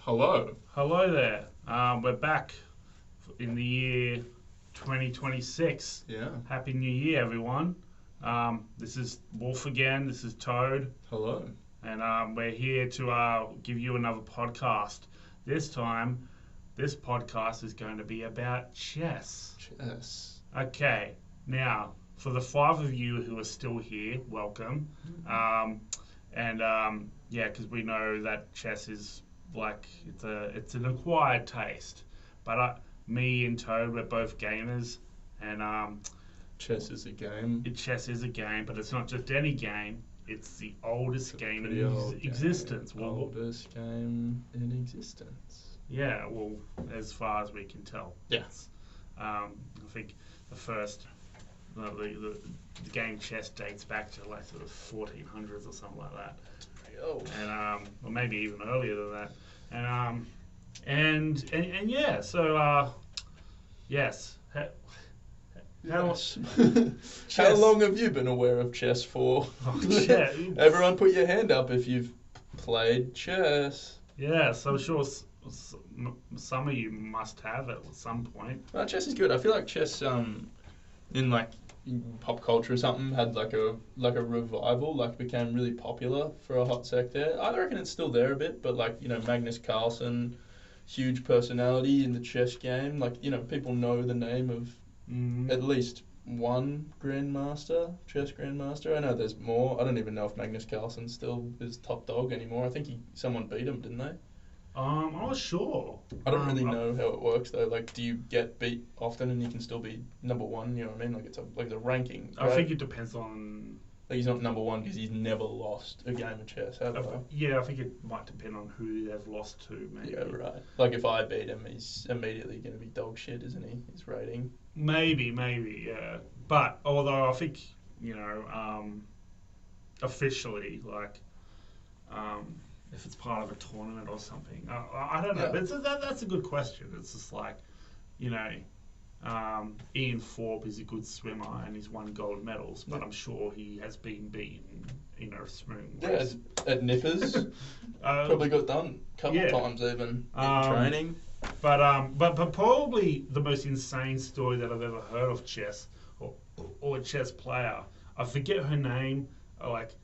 Hello. Hello there. We're back in the year 2026. Yeah. Happy New Year, everyone. This is Wolf again. This is Toad. Hello. And we're here to give you another podcast. This time, this podcast is going to be about chess. Chess. Okay. Now, for the 5 of you who are still here, welcome. Yeah, because we know that chess is like it's an acquired taste. But me and Toad, we're both gamers, and Chess is a game. chess is a game, but it's not just any game. It's the oldest game Pretty in old existence. Game. Oldest game in existence. Yeah, well, as far as we can tell. Yes. I think the first, the game chess dates back to like sort of 1400s or something like that. Pretty old. And or maybe even earlier than that. And yeah, so yes. Yes. Chess. How long have you been aware of chess for? Chess. Everyone put your hand up if you've played chess. Yeah, so I'm sure some of you must have at some point. Chess is good. I feel like chess, in like pop culture or something, had like a revival, like became really popular for a hot sec there. I reckon it's still there a bit, but like, Magnus Carlsen, huge personality in the chess game. Like, people know the name of at least one chess grandmaster. I know there's more. I don't even know if Magnus Carlsen still is top dog anymore. I think someone beat him, didn't they? I'm not sure. I don't really know how it works though. Like, do you get beat often and you can still be number one? You know what I mean? Like, it's a ranking. I think it depends on. Like, he's not number one because he's never lost a game of chess, have I? Yeah, I think it might depend on who they've lost to, maybe. Yeah, right. Like, if I beat him, he's immediately going to be dog shit, isn't he? His rating. Maybe, yeah. But although I think officially, like, if it's part of a tournament or something, I don't know. Yeah. But that's a good question. It's just like, Ian Thorpe is a good swimmer and he's won gold medals, but I'm sure he has been beaten in a swimming race. Yeah, at Nippers. Probably got done a couple of times even in training. But probably the most insane story that I've ever heard of chess or a chess player. I forget her name,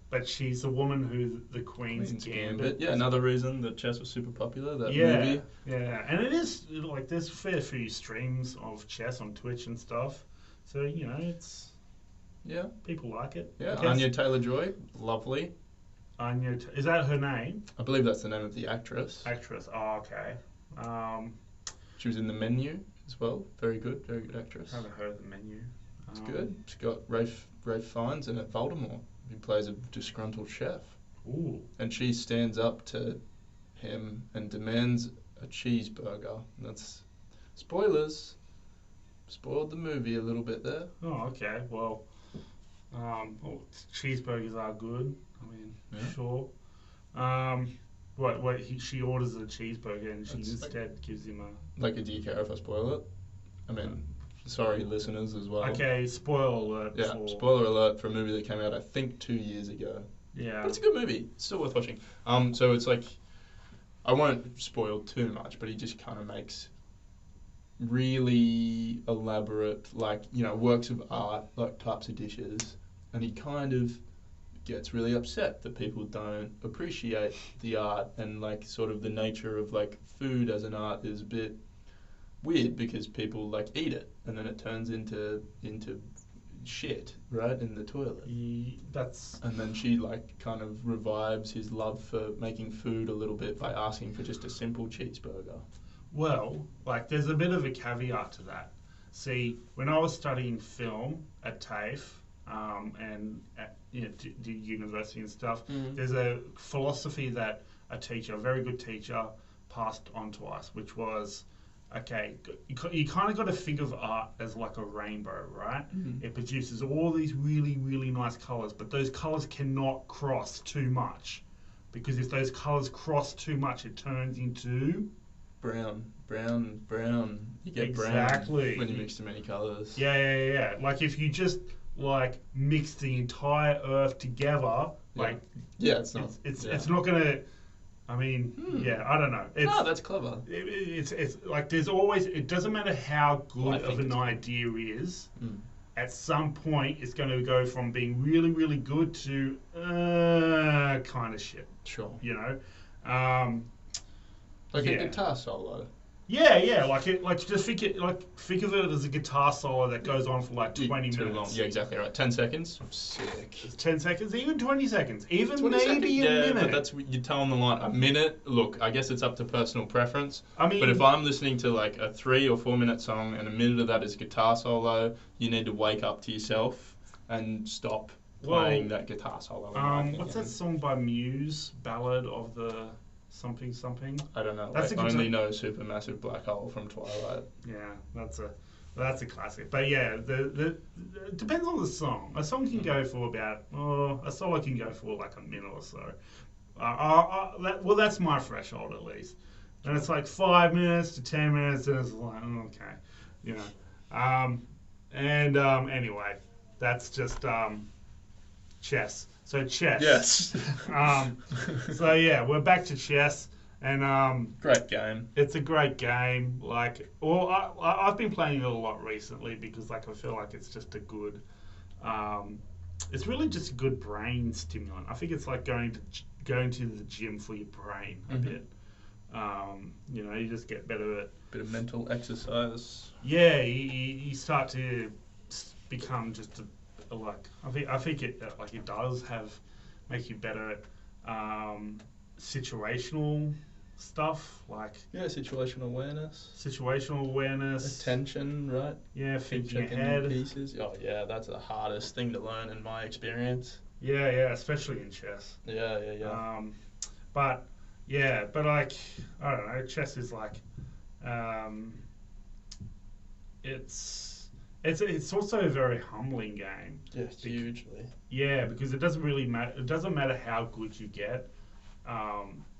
but she's the woman who the Queen's Gambit. Yeah, another reason that chess was super popular. That yeah, movie. Yeah, and it is like there's a fair few streams of chess on Twitch and stuff. So it's people like it. Yeah, Anya Taylor-Joy, lovely. Is that her name? I believe that's the name of the actress. Oh, okay. She was in The Menu as well. Very good actress. I haven't heard of The Menu. It's good. She's got Rafe Fiennes in it, Voldemort, who plays a disgruntled chef. Ooh. And she stands up to him and demands a cheeseburger. And that's spoilers. Spoiled the movie a little bit there. Oh, okay. Well, cheeseburgers are good. I mean, sure. She orders a cheeseburger and she instead gives him a... Like, do you care if I spoil it? I mean, sorry, listeners as well. Okay, spoiler alert. Yeah, spoiler alert for a movie that came out, I think, 2 years ago. Yeah. But it's a good movie. It's still worth watching. So it's like, I won't spoil too much, but he just kind of makes really elaborate, works of art, like types of dishes, and he kind of gets really upset that people don't appreciate the art, and like sort of the nature of like food as an art is a bit weird because people like eat it and then it turns into shit right in the toilet. And then she like kind of revives his love for making food a little bit by asking for just a simple cheeseburger. Well, like there's a bit of a caveat to that. See, when I was studying film at TAFE and at the university and stuff, there's a philosophy that a very good teacher, passed on to us, which was, okay, you kind of got to think of art as like a rainbow, right? It produces all these really, really nice colours, but those colours cannot cross too much, because if those colours cross too much, it turns into... Brown. You get exactly. brown when you mix too many colours. Yeah. Like if you just mix the entire earth together, it's not. It's not gonna. I mean, yeah, I don't know. That's clever. It's like there's always, it doesn't matter how Well, I good think of an it's idea is, Mm. at some point it's going to go from being really, really good to kind of shit, Sure. you know? Um, Like yeah. a guitar solo. Yeah, like just think of it as a guitar solo that goes on for like 20 Too minutes. long. Yeah, exactly right. 10 seconds. Sick. 10 seconds, even 20 seconds, even 20 maybe seconds? a Yeah, minute. but that's you tell on the line. A minute. Look, I guess it's up to personal preference. I mean, But if I'm listening to like a 3 or 4 minute song and a minute of that is guitar solo, you need to wake up to yourself and stop playing that guitar solo. in my what's opinion. that song by Muse? Ballad of the something. I don't know. That's I a good only song. know Supermassive Black Hole from Twilight. Yeah, that's a classic. But yeah, the it depends on the song. A song can go for about a solo can go for like a minute or so. That's my threshold at least. And it's like 5 minutes to 10 minutes, and it's like okay, you know. Anyway, that's just chess. So chess. Yes. So yeah, we're back to chess, and Great game. it's a great game. Like, well, I've been playing it a lot recently because, like, I feel like it's just a good. It's really just a good brain stimulant. I think it's like going to the gym for your brain a bit. You know, you just get better at. Bit of mental exercise. Yeah, you start to become just like I think it like it does make you better at situational stuff like Situational awareness. situational awareness, Attention, right? yeah, Keep thinking checking ahead, new pieces. Oh yeah, that's the hardest thing to learn in my experience. yeah, especially in chess. Yeah. But like I don't know, chess is like it's also a very humbling game. Yes, hugely. Yeah, because it doesn't really matter. It doesn't matter how good you get.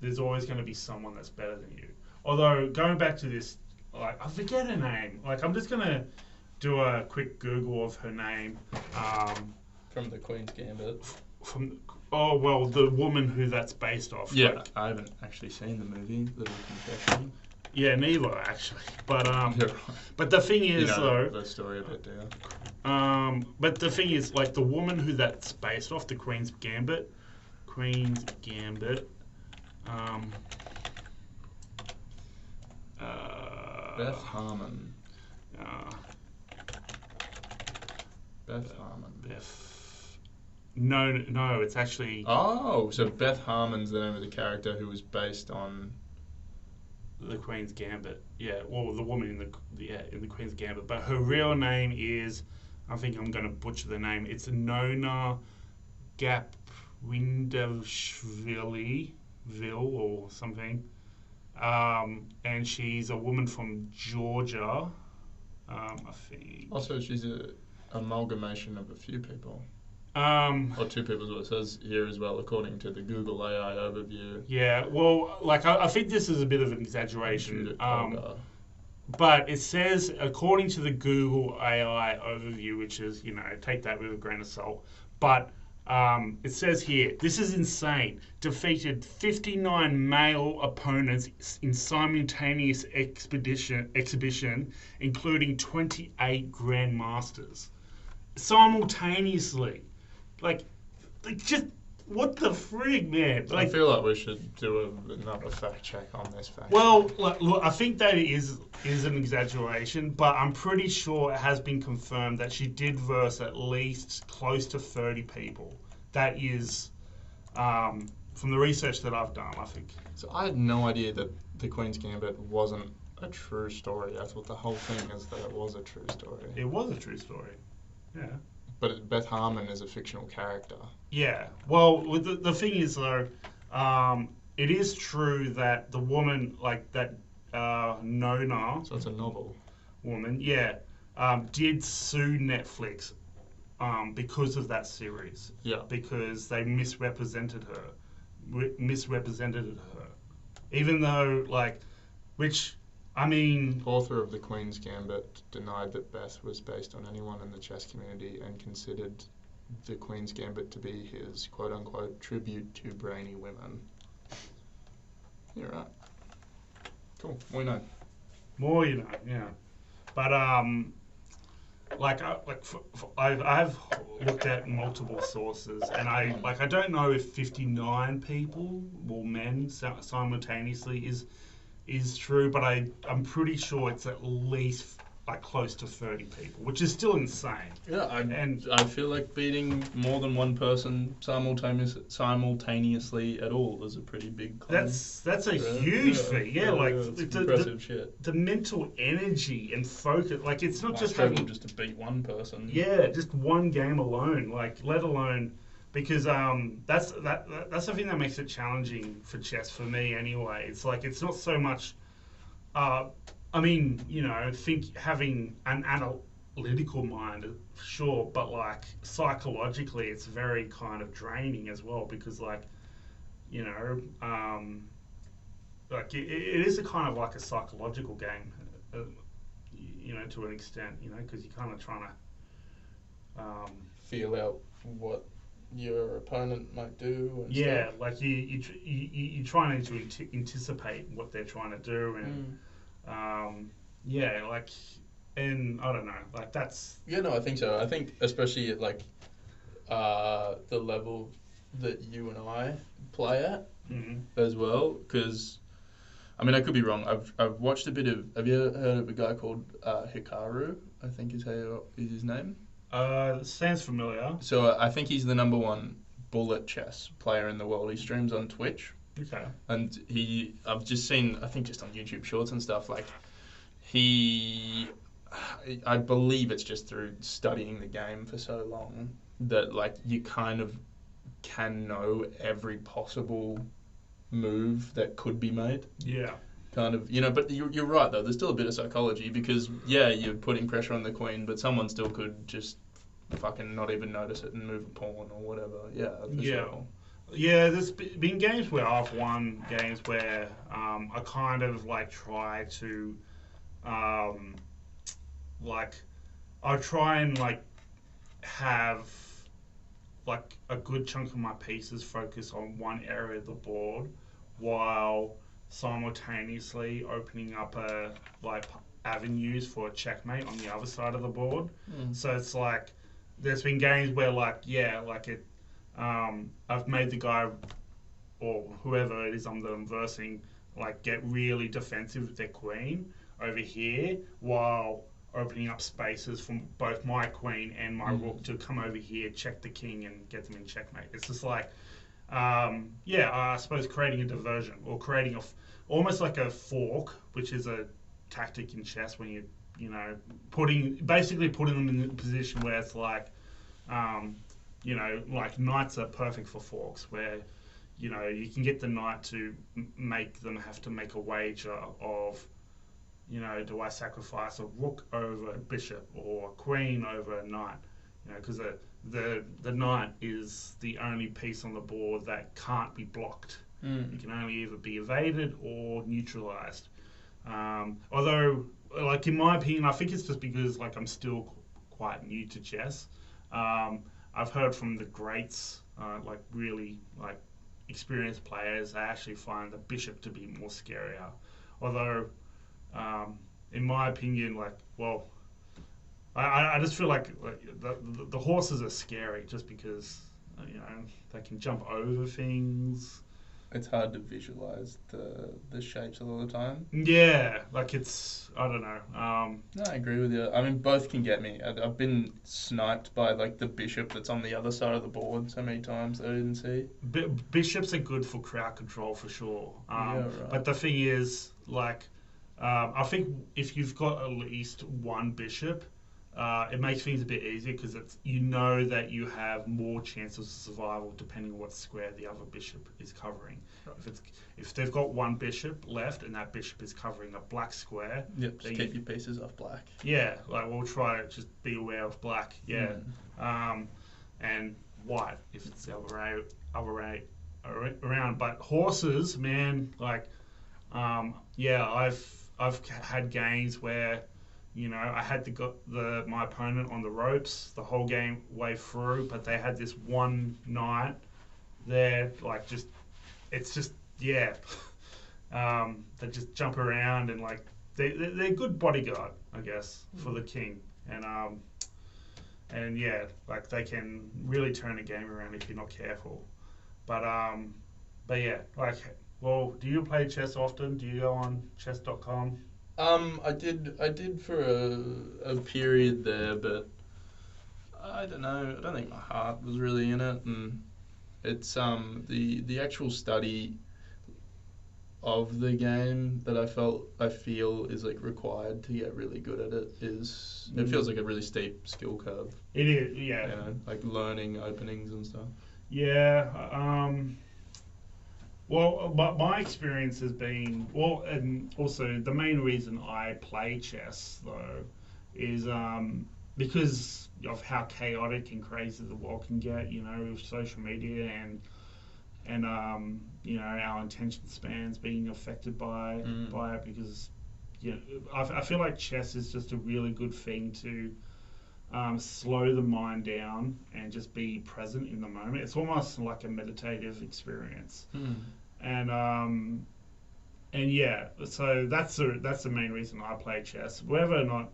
There's always going to be someone that's better than you. Although going back to this, like I forget her name. Like I'm just gonna do a quick Google of her name. From the Queen's Gambit. The woman who that's based off. Yeah, Like, I haven't actually seen the movie. Little confession. yeah, neither actually. But You're right. but the thing is You know though. the story a bit, do you? But the thing is, like the woman who that's based off, the Queen's Gambit. Beth Harmon. Uh, Beth Harmon. No, it's actually Oh, so Beth Harmon's the name of the character who was based on. the Queen's Gambit. Yeah, well, the woman in the Queen's Gambit, but her real name is, I think I'm going to butcher the name. It's Nona Gapwindashvili or something. And she's a woman from Georgia. I think. Also, she's a amalgamation of a few people. Or 2 people is what it says here as well, according to the Google AI overview. Yeah, well, like I think this is a bit of an exaggeration. But it says, according to the Google AI overview, which is, take that with a grain of salt. But it says here, this is insane. Defeated 59 male opponents in simultaneous exhibition, including 28 grandmasters. Simultaneously. Like just what the frig, man? I feel like we should do another fact check on this fact. Well, look, I think that is an exaggeration, but I'm pretty sure it has been confirmed that she did verse at least close to 30 people. That is from the research that I've done, I think. So I had no idea that the Queen's Gambit wasn't a true story. I thought the whole thing is that it was a true story. It was a true story. Yeah. But Beth Harmon is a fictional character. Yeah. Well, the thing is, though, it is true that the woman, like that Nona... So it's a novel. Woman, yeah, did sue Netflix because of that series. Yeah. Because they misrepresented her. Even though, Author of The Queen's Gambit denied that Beth was based on anyone in the chess community and considered The Queen's Gambit to be his quote-unquote tribute to brainy women. You're right. Cool. We know. More, you know, yeah. But I've looked at multiple sources, and I don't know if 59 people or men simultaneously is true, but I'm pretty sure it's at least like close to 30 people, which is still insane. Yeah, I feel like beating more than one person simultaneously at all is a pretty big claim. That's a huge feat. Yeah, like it's impressive shit. The mental energy and focus, like it's not just having just to beat one person. Yeah, just one game alone, like let alone because that's the thing that makes it challenging for chess for me anyway. It's like it's not so much. I mean, you know, think having an analytical mind, sure, but like psychologically, it's very kind of draining as well because, like, you know, like it is a kind of like a psychological game, you know, to an extent, you know, because you're kind of trying to feel out what your opponent might do. And yeah, stuff. like you're trying to anticipate what they're trying to do and. Yeah, like, and I don't know, like that's. Yeah, no, I think so. I think especially at like the level that you and I play at as well, because I mean I could be wrong. I've watched a bit of. Have you ever heard of a guy called Hikaru? I think is his name. Sounds familiar. So I think he's the #1 bullet chess player in the world. He streams on Twitch. Okay. And I've just seen, I think just on YouTube Shorts and stuff, like, I believe it's just through studying the game for so long that, like, you kind of can know every possible move that could be made. Yeah. Kind of, you know, but you're right, though. There's still a bit of psychology because, yeah, you're putting pressure on the queen, but someone still could just fucking not even notice it and move a pawn or whatever. Yeah, for sure. Yeah, there's been games where I've won games where I kind of like try to like I try and like have like a good chunk of my pieces focus on one area of the board while simultaneously opening up like avenues for a checkmate on the other side of the board. So it's like there's been games where like I've made the guy or whoever it is that I'm versing like get really defensive with their queen over here while opening up spaces from both my queen and my rook to come over here, check the king and get them in checkmate. It's just like, I suppose creating a diversion or creating almost like a fork, which is a tactic in chess when you know, basically putting them in a position where it's like, you know, like knights are perfect for forks where, you know, you can get the knight to make them have to make a wager of, you know, do I sacrifice a rook over a bishop or a queen over a knight? You know, because the knight is the only piece on the board that can't be blocked. It can only either be evaded or neutralized. Although, like in my opinion, I think it's just because like I'm still quite new to chess. I've heard from the greats, like really like experienced players, they actually find the bishop to be more scarier. Although, in my opinion, like, well, I just feel like the horses are scary just because, you know, they can jump over things. It's hard to visualize the shapes a lot of the time. Yeah, like it's, I don't know. No, I agree with you. I mean, both can get me. I've been sniped by like the bishop that's on the other side of the board so many times that I didn't see. Bishops are good for crowd control for sure. Right. But the thing is, like, I think if you've got at least one bishop, it makes things a bit easier because it's, you know, that you have more chances of survival depending on what square the other bishop is covering. Right. If they've got one bishop left and that bishop is covering a black square, just keep your pieces off black. Yeah, like we'll try to just be aware of black. Yeah, and white if it's the other way around. But horses, man, like, I've had games where, you know, I had my opponent on the ropes the whole game way through, but they had this one knight there, like it's just, yeah. that just jump around and like they're a good bodyguard, I guess, for the king. And yeah, like they can really turn a game around if you're not careful. But yeah, like, well, do you play chess often? Do you go on chess.com? I did for a period there, but I don't know. I don't think my heart was really in it, and it's the actual study of the game that I feel is like required to get really good at it is it feels like a really steep skill curve. It is, yeah. You know, like learning openings and stuff. Yeah. Well, my experience has been and also the main reason I play chess though is because of how chaotic and crazy the world can get. You know, with social media and you know, our attention spans being affected by it, because you know, I feel like chess is just a really good thing to slow the mind down and just be present in the moment. It's almost like a meditative experience. And yeah, so that's the main reason I play chess. Whether or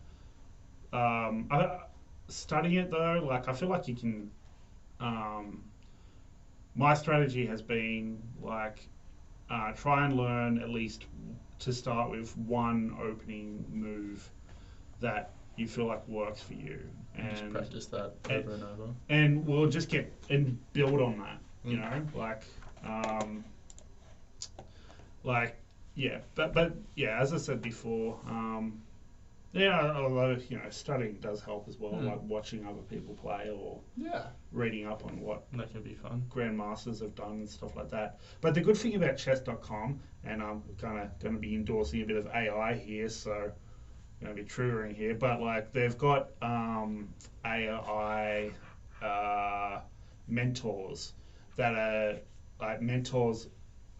not studying it though, like I feel like you can. My strategy has been like try and learn at least to start with one opening move that you feel like works for you, and just practice that over and over. And we'll just get and build on that. You know, like yeah, but yeah, as I said before, yeah, although you know, studying does help as well, like watching other people play or reading up on what that can be fun. Grandmasters have done and stuff like that. But the good thing about chess.com, and I'm kind of going to be endorsing a bit of AI here, so I'm going to be triggering here, but like they've got AI mentors that are like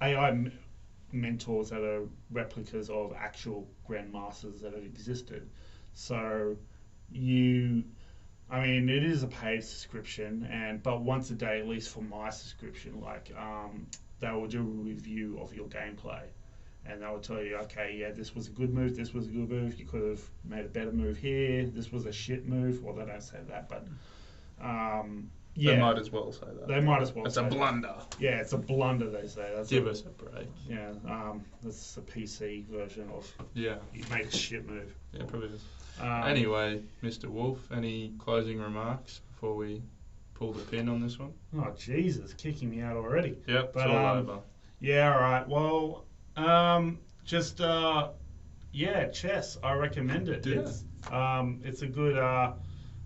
AI mentors that are replicas of actual grandmasters that have existed. So I mean, it is a paid subscription, but once a day, at least for my subscription, like they will do a review of your gameplay, and they will tell you, okay, yeah, this was a good move, this was a good move, you could have made a better move here, this was a shit move. Well, they don't say that, but yeah, they might as well say that. They might as well. It's a blunder. Yeah, it's a blunder. They say. Give us a break. Yeah, that's the PC version of. Yeah. You made a shit move. Yeah, probably is. Anyway, Mr. Wolf, any closing remarks before we pull the pin on this one? Oh Jesus, kicking me out already. Yep, but, it's all over. Yeah, all right. Well, just yeah, chess. I recommend it. Yeah. It's a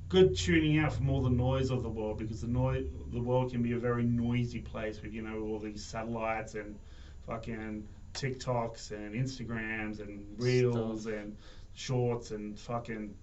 good tuning out from all the noise of the world, because the world can be a very noisy place with, you know, all these satellites and fucking TikToks and Instagrams and Reels and Shorts and fucking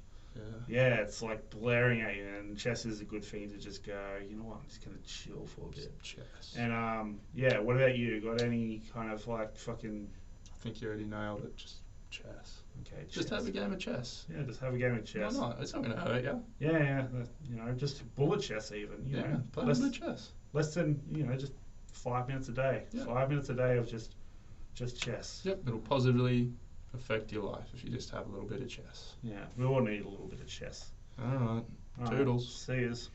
yeah, it's like blaring at you. And chess is a good thing to just go, you know what, I'm just gonna chill for a bit. Chess. And yeah, what about you? Got any kind of like fucking? I think you already nailed it. Just chess. Okay, just have a game of chess. Yeah, just have a game of chess. Why not? It's not going to hurt you. Yeah, you know, just bullet chess even. You know, play bullet chess. Less than, you know, just 5 minutes a day. Yeah. 5 minutes a day of just chess. Yep, it'll positively affect your life if you just have a little bit of chess. Yeah, we all need a little bit of chess. All right. Toodles. See yous.